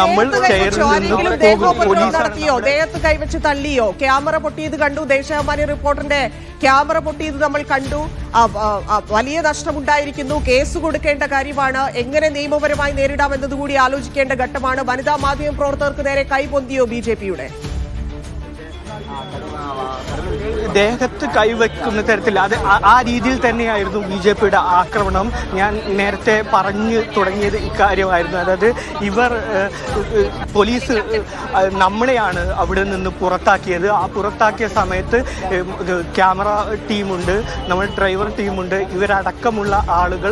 നമ്മൾ നടത്തിയോ, ദേഹത്ത് കൈവച്ച് തള്ളിയോ? ക്യാമറ പൊട്ടിയത് കണ്ടു, ദേശാഭിമാനി റിപ്പോർട്ടറിന്റെ ക്യാമറ പൊട്ടിയത് നമ്മൾ കണ്ടു. വലിയ നഷ്ടമുണ്ടായിരിക്കുന്നു, കേസ് കൊടുക്കേണ്ട കാര്യമാണ്, എങ്ങനെ നിയമപരമായി നേരിടാം എന്നതുകൂടി ആലോചിക്കേണ്ട ഘട്ടമാണ്. വനിതാ മാധ്യമ പ്രവർത്തകർക്ക് നേരെ കൈപൊന്തിയോ BJP-യുടെ? ദേഹത്ത് കൈവയ്ക്കുന്ന തരത്തിൽ അത് ആ രീതിയിൽ തന്നെയായിരുന്നു BJP-യുടെ ആക്രമണം. ഞാൻ നേരത്തെ പറഞ്ഞു തുടങ്ങിയത് ഇക്കാര്യമായിരുന്നു. അതായത് ഇവർ പോലീസ് നമ്മളെയാണ് അവിടെ നിന്ന് പുറത്താക്കിയത്. ആ പുറത്താക്കിയ സമയത്ത് ക്യാമറ ടീമുണ്ട്, നമ്മുടെ ഡ്രൈവർ ടീമുണ്ട്, ഇവരടക്കമുള്ള ആളുകൾ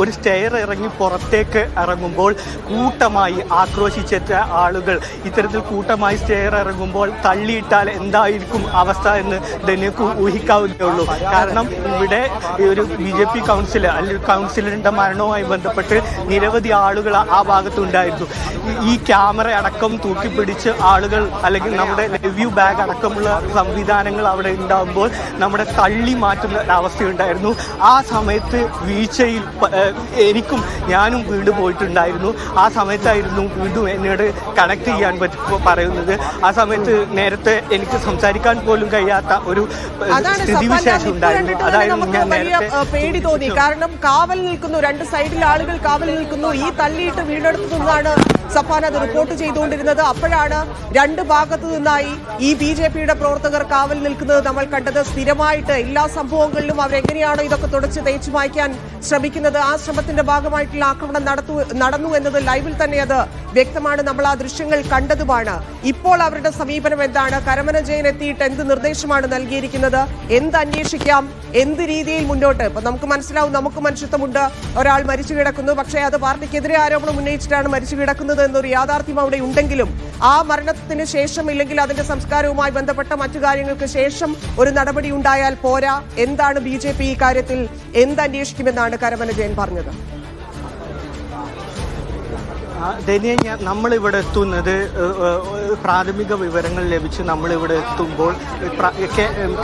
ഒരു സ്റ്റെയർ ഇറങ്ങി പുറത്തേക്ക് ഇറങ്ങുമ്പോൾ കൂട്ടമായി ആക്രോശിച്ചെത്തിയ ആളുകൾ ഇത്തരത്തിൽ കൂട്ടമായി സ്റ്റെയർ ഇറങ്ങുമ്പോൾ തള്ളിയിട്ടാൽ എന്തായിരിക്കും അവസ്ഥ എന്ന് നിങ്ങൾക്ക് ഊഹിക്കാവുന്നേ ഉള്ളൂ. കാരണം ഇവിടെ ഒരു BJP കൗൺസിലർ അല്ലെങ്കിൽ കൗൺസിലറിന്റെ മരണവുമായി ബന്ധപ്പെട്ട് നിരവധി ആളുകൾ ആ ഭാഗത്തുണ്ടായിരുന്നു. ഈ ക്യാമറ അടക്കം തൂക്കിപ്പിടിച്ച് ആളുകൾ അല്ലെങ്കിൽ നമ്മുടെ റിവ്യൂ ബാഗ് അടക്കമുള്ള സംവിധാനങ്ങൾ അവിടെ ഉണ്ടാകുമ്പോൾ നമ്മുടെ തള്ളി മാറ്റുന്ന ഒരവസ്ഥയുണ്ടായിരുന്നു. ആ സമയത്ത് വീഴ്ചയിൽ ഞാനും വീണ്ടും പോയിട്ടുണ്ടായിരുന്നു. ആ സമയത്തായിരുന്നു വീണ്ടും എന്നോട് കണക്ട് ചെയ്യാൻ പറയുന്നത്. ആ സമയത്ത് നേരത്തെ എനിക്ക് സംസാരിക്കാൻ പോലും കഴിയാത്ത ഒരു സ്ഥിതിവിശേഷം ഉണ്ടായിരുന്നു. അതായത് പേടി തോന്നി. കാരണം കാവൽ നിൽക്കുന്നു, രണ്ട് സൈഡിൽ ആളുകൾ കാവൽ നിൽക്കുന്നു. ഈ തള്ളിയിട്ട് വീണ്ടെടുത്തു നിന്നാണ് സഫാൻ അത് റിപ്പോർട്ട് ചെയ്തുകൊണ്ടിരുന്നത്. അപ്പോഴാണ് രണ്ട് ഭാഗത്തു നിന്നായി ഈ BJP-യുടെ പ്രവർത്തകർ കാവൽ നിൽക്കുന്നത് നമ്മൾ കണ്ടത്. സ്ഥിരമായിട്ട് എല്ലാ സംഭവങ്ങളിലും അവരെങ്ങനെയാണോ ഇതൊക്കെ തുടച്ച് തേച്ചു മായ്ക്കാൻ ശ്രമിക്കുന്നത്, ആ ശ്രമത്തിന്റെ ഭാഗമായിട്ടുള്ള ആക്രമണം നടന്നു എന്നത് ലൈവിൽ തന്നെ അത് വ്യക്തമാണ്. നമ്മൾ ആ ദൃശ്യങ്ങൾ കണ്ടതുമാണ്. ഇപ്പോൾ അവരുടെ സമീപനം എന്താണ്? കരമന ജയൻ എത്തിയിട്ട് എന്ത് നിർദ്ദേശമാണ് നൽകിയിരിക്കുന്നത്? എന്ത് അന്വേഷിക്കാം? എന്ത് രീതിയിൽ മുന്നോട്ട്? ഇപ്പൊ നമുക്ക് മനസ്സിലാവും, നമുക്ക് മനുഷ്യത്വമുണ്ട്, ഒരാൾ മരിച്ചു കിടക്കുന്നു, പക്ഷേ അത് പാർട്ടിക്കെതിരെ ആരോപണം ഉന്നയിച്ചിട്ടാണ് മരിച്ചു കിടക്കുന്നത് എന്നൊരു യാഥാർത്ഥ്യം അവിടെ ഉണ്ടെങ്കിലും ആ മരണത്തിന് ശേഷം ഇല്ലെങ്കിൽ അതിന്റെ സംസ്കാരവുമായി ബന്ധപ്പെട്ട മറ്റു കാര്യങ്ങൾക്ക് ശേഷം ഒരു നടപടി ഉണ്ടായാൽ പോരാ. എന്താണ് BJP ഈ കാര്യത്തിൽ എന്ത് അന്വേഷിക്കുമെന്നാണ് കരമന ജയൻ പറഞ്ഞത്? നമ്മളിവിടെ എത്തുന്നത് പ്രാഥമിക വിവരങ്ങൾ ലഭിച്ച് നമ്മളിവിടെ എത്തുമ്പോൾ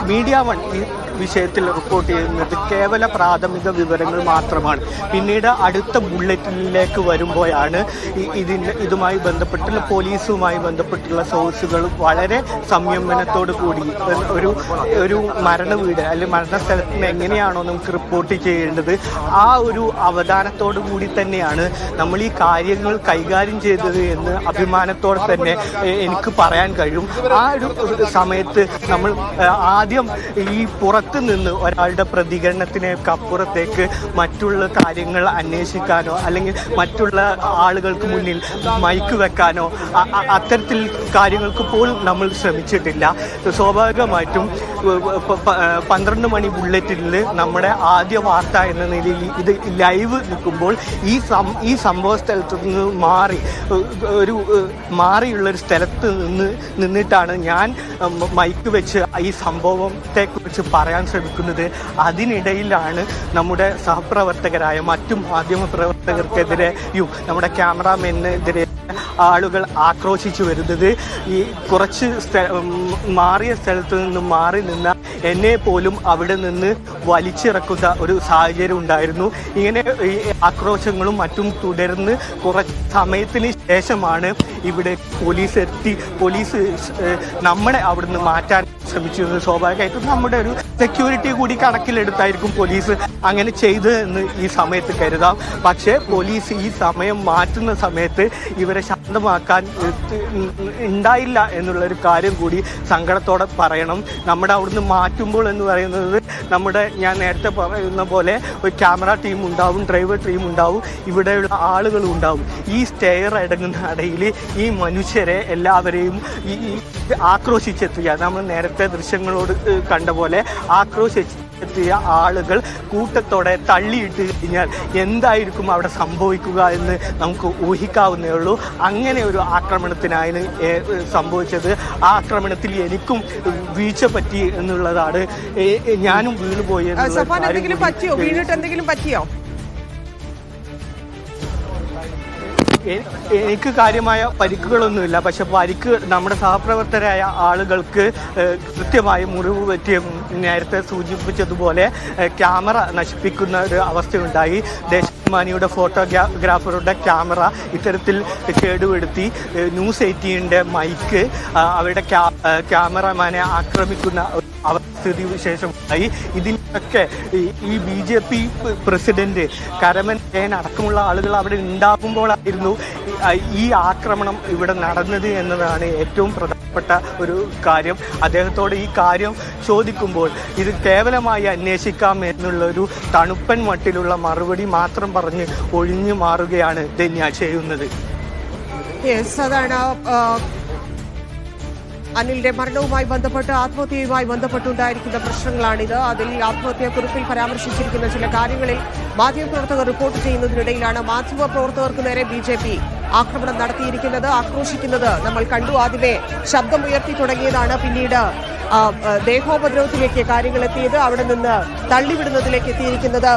മീഡിയ വൺ ഈ വിഷയത്തിൽ റിപ്പോർട്ട് ചെയ്യുന്നത് കേവല പ്രാഥമിക വിവരങ്ങൾ മാത്രമാണ്. പിന്നീട് അടുത്ത ബുള്ളറ്റിനിലേക്ക് വരുമ്പോഴാണ് ഇതുമായി ബന്ധപ്പെട്ടുള്ള പോലീസുമായി ബന്ധപ്പെട്ടുള്ള സോഴ്സുകൾ വളരെ സംയമനത്തോടു കൂടി ഒരു മരണ വീട് അല്ലെങ്കിൽ മരണസ്ഥലത്തിന് എങ്ങനെയാണോ നമുക്ക് റിപ്പോർട്ട് ചെയ്യേണ്ടത് ആ ഒരു അവധാനത്തോടു കൂടി തന്നെയാണ് നമ്മൾ ഈ കാര്യങ്ങൾ കൈകാര്യം ചെയ്തത് എന്ന് അഭിമാനത്തോടെ തന്നെ എനിക്ക് പറയാൻ കഴിയും. ആ ഒരു സമയത്ത് നമ്മൾ ആദ്യം ഈ പുറത്ത് നിന്ന് ഒരാളുടെ പ്രതികരണത്തിനൊക്കെ അപ്പുറത്തേക്ക് മറ്റുള്ള കാര്യങ്ങൾ അന്വേഷിക്കാനോ അല്ലെങ്കിൽ മറ്റുള്ള ആളുകൾക്ക് മുന്നിൽ മൈക്ക് വെക്കാനോ അത്തരത്തിൽ കാര്യങ്ങൾക്ക് പോലും നമ്മൾ ശ്രമിച്ചിട്ടില്ല. സ്വാഭാവികമായിട്ടും 12 മണി ബുള്ളറ്റിനിൽ നമ്മുടെ ആദ്യ വാർത്ത എന്ന നിലയിൽ ഇത് ലൈവ് നിൽക്കുമ്പോൾ ഈ സംഭവ സ്ഥലത്ത് നിന്ന് മാറിയുള്ളൊരു സ്ഥലത്ത് നിന്നിട്ടാണ് ഞാൻ മൈക്ക് വെച്ച് ഈ സംഭവത്തെക്കുറിച്ച് പറയാൻ ശ്രമിക്കുന്നത്. അതിനിടയിലാണ് നമ്മുടെ സഹപ്രവർത്തകരായ മറ്റു മാധ്യമ പ്രവർത്തകർക്കെതിരെയും നമ്മുടെ ക്യാമറാമാനെതിരെ ആളുകൾ ആക്രോശിച്ചു വരുന്നത്. ഈ കുറച്ച് മാറിയ സ്ഥലത്ത് നിന്ന് മാറി നിന്ന എന്നെ പോലും അവിടെ നിന്ന് വലിച്ചിറക്കുന്ന ഒരു സാഹചര്യം ഉണ്ടായിരുന്നു. ഇങ്ങനെ ഈ ആക്രോശങ്ങളും മറ്റും തുടർന്ന് കുറച്ച് സമയത്തിന് ശേഷമാണ് ഇവിടെ പോലീസ് നമ്മളെ അവിടുന്ന് മാറ്റാൻ ശ്രമിച്ചിരുന്നത്. സ്വാഭാവികമായിട്ടും നമ്മുടെ ഒരു സെക്യൂരിറ്റി കൂടി കണക്കിലെടുത്തായിരിക്കും പോലീസ് അങ്ങനെ ചെയ്തതെന്ന് ഈ സമയത്ത് കരുതാം. പക്ഷേ പോലീസ് ഈ സമയം മാറ്റുന്ന സമയത്ത് ഇവരെ ശാന്തമാക്കാൻ ഉണ്ടായില്ല എന്നുള്ളൊരു കാര്യം കൂടി സങ്കടത്തോടെ പറയണം. നമ്മുടെ അവിടുന്ന് മാറ്റുമ്പോൾ എന്ന് പറയുന്നത് ഞാൻ നേരത്തെ പറയുന്ന പോലെ ഒരു ക്യാമറ ടീം ഉണ്ടാവും, ഡ്രൈവർ ടീം ഉണ്ടാവും, ഇവിടെയുള്ള ആളുകളും ഉണ്ടാവും. ഈ സ്റ്റെയർ അടങ്ങുന്ന ഇടയിൽ ഈ മനുഷ്യരെ എല്ലാവരെയും ഈ ആക്രോശിച്ചെത്തുക, നമ്മൾ നേരത്തെ ദൃശ്യങ്ങളോട് കണ്ട പോലെ ആക്രോശിച്ചെത്തിയ ആളുകൾ കൂട്ടത്തോടെ തള്ളിയിട്ട് കഴിഞ്ഞാൽ എന്തായിരിക്കും അവിടെ സംഭവിക്കുക എന്ന് നമുക്ക് ഊഹിക്കാവുന്നേ ഉള്ളൂ. അങ്ങനെ ഒരു ആക്രമണത്തിനാണ് സംഭവിച്ചത്. ആ ആക്രമണത്തിൽ എനിക്കും വീഴ്ച പറ്റി എന്നുള്ളതാണ്. ഞാനും വീണുപോയി. എനിക്ക് കാര്യമായ പരിക്കുകളൊന്നുമില്ല. പക്ഷെ പരിക്ക് നമ്മുടെ സഹപ്രവർത്തകരായ ആളുകൾക്ക് കൃത്യമായി മുറിവ് പറ്റിയ നേരത്തെ സൂചിപ്പിച്ചതുപോലെ ക്യാമറ നശിപ്പിക്കുന്ന ഒരു അവസ്ഥയുണ്ടായി. മാനിയുടെ ഫോട്ടോഗ്രാഫറുടെ ക്യാമറ ഇത്തരത്തിൽ കേടുവരുത്തി ന്യൂസ് 18ന്റെ മൈക്ക് അവരുടെ ക്യാമറമാനെ ആക്രമിക്കുന്ന സ്ഥിതിവിശേഷമായി. ഇതിനൊക്കെ ഈ BJP പ്രസിഡന്റ് കരമൻ അടക്കമുള്ള ആളുകൾ അവിടെ ഉണ്ടാകുമ്പോഴായിരുന്നു ഈ ആക്രമണം ഇവിടെ നടന്നത് എന്നതാണ് ഏറ്റവും പ്രധാനപ്പെട്ട ഒരു കാര്യം. അദ്ദേഹത്തോട് ഈ കാര്യം ചോദിക്കുമ്പോൾ ഇത് കേവലമായി അന്വേഷിക്കാം എന്നുള്ളൊരു തണുപ്പൻ മട്ടിലുള്ള മറുപടി മാത്രം പറഞ്ഞ് ഒഴിഞ്ഞു മാറുകയാണ് ധന്യ ചെയ്യുന്നത്. അതാണ് അനിലിന്റെ മരണവുമായി ബന്ധപ്പെട്ട് ആത്മഹത്യയുമായി ബന്ധപ്പെട്ടുണ്ടായിരിക്കുന്ന പ്രശ്നങ്ങളാണിത്. അതിൽ ആത്മഹത്യാക്കുറിപ്പിൽ പരാമർശിച്ചിരിക്കുന്ന ചില കാര്യങ്ങളിൽ മാധ്യമപ്രവർത്തകർ റിപ്പോർട്ട് ചെയ്യുന്നതിനിടയിലാണ് മാധ്യമപ്രവർത്തകർക്ക് നേരെ BJP ആക്രമണം നടത്തിയിരിക്കുന്നത്, ആക്രോശിക്കുന്നത് നമ്മൾ കണ്ടു. ആദ്യമേ ശബ്ദമുയർത്തി തുടങ്ങിയതാണ്, പിന്നീട് ദേഹോപദ്രവത്തിലേക്ക് കാര്യങ്ങൾ എത്തിയത്, അവിടെ നിന്ന് തള്ളിവിടുന്നതിലേക്ക് എത്തിയിരിക്കുന്നത്.